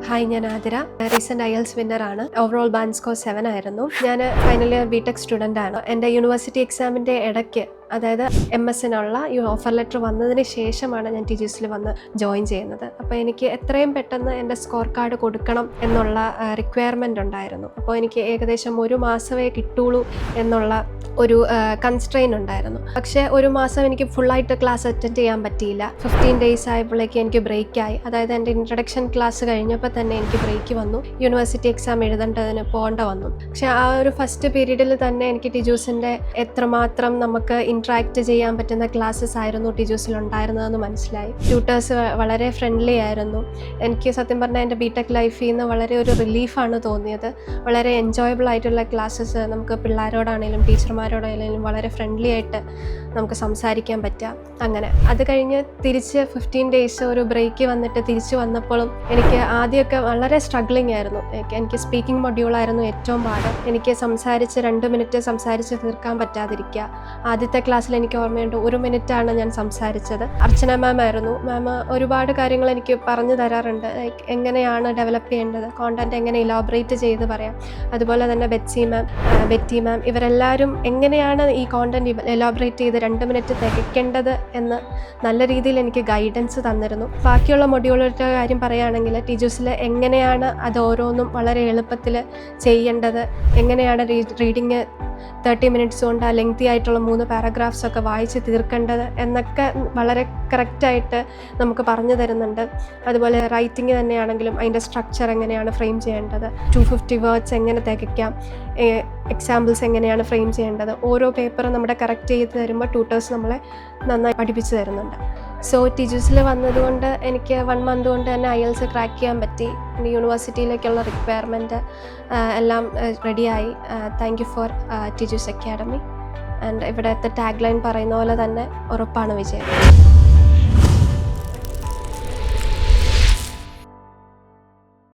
Hi, ഞാൻ Athira. Recent IELTS വിന്നറാണ്. Overall band score 7 ആയിരുന്നു. ഞാൻ ഫൈനൽ ഇയർ BTech സ്റ്റുഡൻ്റ് ആണ്. എൻ്റെ യൂണിവേഴ്സിറ്റി എക്സാമിൻ്റെ ഇടയ്ക്ക്, അതായത് MS-നുള്ള ഈ ഓഫർ ലെറ്റർ വന്നതിന് ശേഷമാണ് ഞാൻ TGSൽ വന്ന് ജോയിൻ ചെയ്യുന്നത്. അപ്പോൾ എനിക്ക് എത്രയും പെട്ടെന്ന് എൻ്റെ സ്കോർ കാർഡ് കൊടുക്കണം എന്നുള്ള റിക്വയർമെൻ്റ് ഉണ്ടായിരുന്നു. അപ്പോൾ എനിക്ക് ഏകദേശം 1 മാസമേ കിട്ടുള്ളൂ എന്നുള്ള ഒരു കൺസ്ട്രെയിൻ ഉണ്ടായിരുന്നു. പക്ഷേ 1 മാസം എനിക്ക് ഫുള്ളായിട്ട് ക്ലാസ് അറ്റൻഡ് ചെയ്യാൻ പറ്റിയില്ല. 15 ഡേയ്സ് ആയപ്പോഴേക്ക് എനിക്ക് ബ്രേക്കായി. അതായത് എൻ്റെ ഇൻട്രഡക്ഷൻ ക്ലാസ് കഴിഞ്ഞപ്പോൾ തന്നെ എനിക്ക് ബ്രേക്ക് വന്നു. യൂണിവേഴ്സിറ്റി എക്സാം എഴുതേണ്ടതിന് പോകേണ്ട വന്നു. പക്ഷേ ആ ഒരു ഫസ്റ്റ് പീരീഡിൽ തന്നെ എനിക്ക് TGSൻ്റെ എത്രമാത്രം നമുക്ക് ഇൻട്രാക്ട് ചെയ്യാൻ പറ്റുന്ന ക്ലാസ്സസ് ആയിരുന്നു TGSൽ ഉണ്ടായിരുന്നതെന്ന് മനസ്സിലായി. ട്യൂട്ടേഴ്സ് വളരെ ഫ്രണ്ട്ലി ആയിരുന്നു. എനിക്ക് സത്യം പറഞ്ഞാൽ എൻ്റെ BTech ലൈഫിൽ നിന്ന് വളരെ ഒരു റിലീഫാണ് തോന്നിയത്. വളരെ എൻജോയബിൾ ആയിട്ടുള്ള ക്ലാസ്സസ്, നമുക്ക് പിള്ളേരോടാണെങ്കിലും ടീച്ചർമാരോടാണെങ്കിലും വളരെ ഫ്രണ്ട്ലി ആയിട്ട് നമുക്ക് സംസാരിക്കാൻ പറ്റുക. അങ്ങനെ അത് കഴിഞ്ഞ് തിരിച്ച് 15 ഡേയ്സ് ഒരു ബ്രേക്ക് വന്നിട്ട് തിരിച്ച് വന്നപ്പോഴും എനിക്ക് ആദ്യമൊക്കെ വളരെ സ്ട്രഗ്ലിംഗ് ആയിരുന്നു. എനിക്ക് സ്പീക്കിംഗ് മൊഡ്യൂളായിരുന്നു ഏറ്റവും പാട്. എനിക്ക് സംസാരിച്ച് 2 മിനിറ്റ് സംസാരിച്ച് തീർക്കാൻ പറ്റാതിരിക്കുക. ആദ്യത്തെ ക്ലാസ്സിൽ എനിക്ക് ഓർമ്മയുണ്ട്, 1 മിനിറ്റാണ് ഞാൻ സംസാരിച്ചത്. അർച്ചന മാം ആയിരുന്നു. മാം ഒരുപാട് കാര്യങ്ങൾ എനിക്ക് പറഞ്ഞു തരാറുണ്ട്. എങ്ങനെയാണ് ഡെവലപ്പ് ചെയ്യേണ്ടത്, കോണ്ടന്റ് എങ്ങനെ ഇലോബറേറ്റ് ചെയ്ത് പറയാം. അതുപോലെ തന്നെ ബെറ്റി മാം ഇവരെല്ലാവരും എങ്ങനെയാണ് ഈ കോണ്ടന്റ് എലോബറേറ്റ് ചെയ്ത് 2 മിനിറ്റ് തികയ്ക്കേണ്ടത് എന്ന് നല്ല രീതിയിൽ എനിക്ക് ഗൈഡൻസ് തന്നിരുന്നു. ബാക്കിയുള്ള മൊഡ്യൂളുകളുടെ കാര്യം പറയുകയാണെങ്കിൽ TGSൽ എങ്ങനെയാണ് അത് ഓരോന്നും വളരെ എളുപ്പത്തിൽ ചെയ്യേണ്ടത്, എങ്ങനെയാണ് റീഡിങ് 30 മിനിറ്റ്സ് കൊണ്ട് ആ ലെങ്തി ആയിട്ടുള്ള 3 പാരഗ്രാഫ്സൊക്കെ വായിച്ച് തീർക്കേണ്ടത് എന്നൊക്കെ വളരെ കറക്റ്റായിട്ട് നമുക്ക് പറഞ്ഞു തരുന്നുണ്ട്. അതുപോലെ റൈറ്റിംഗ് തന്നെയാണെങ്കിലും അതിൻ്റെ സ്ട്രക്ചർ എങ്ങനെയാണ് ഫ്രെയിം ചെയ്യേണ്ടത്, 250 വേർഡ്സ് എങ്ങനെ തികയ്ക്കാം, എക്സാമ്പിൾസ് എങ്ങനെയാണ് ഫ്രെയിം ചെയ്യേണ്ടത്, ഓരോ പേപ്പറും നമ്മുടെ കറക്റ്റ് ചെയ്ത് തരുമ്പോൾ ട്യൂട്ടേഴ്സ് നമ്മളെ നന്നായി പഠിപ്പിച്ച് തരുന്നുണ്ട്. സോ TGSൽ വന്നതുകൊണ്ട് എനിക്ക് 1 മന്ത് കൊണ്ട് തന്നെ IELTS ക്രാക്ക് ചെയ്യാൻ പറ്റി. എൻ്റെ യൂണിവേഴ്സിറ്റിയിലേക്കുള്ള റിക്വയർമെൻറ്റ് എല്ലാം റെഡിയായി. Thank you for TGS academy. And ഇവിടുത്തെ ടാഗ് ലൈൻ പറയുന്ന പോലെ തന്നെ ഉറപ്പാണ് വിജയം.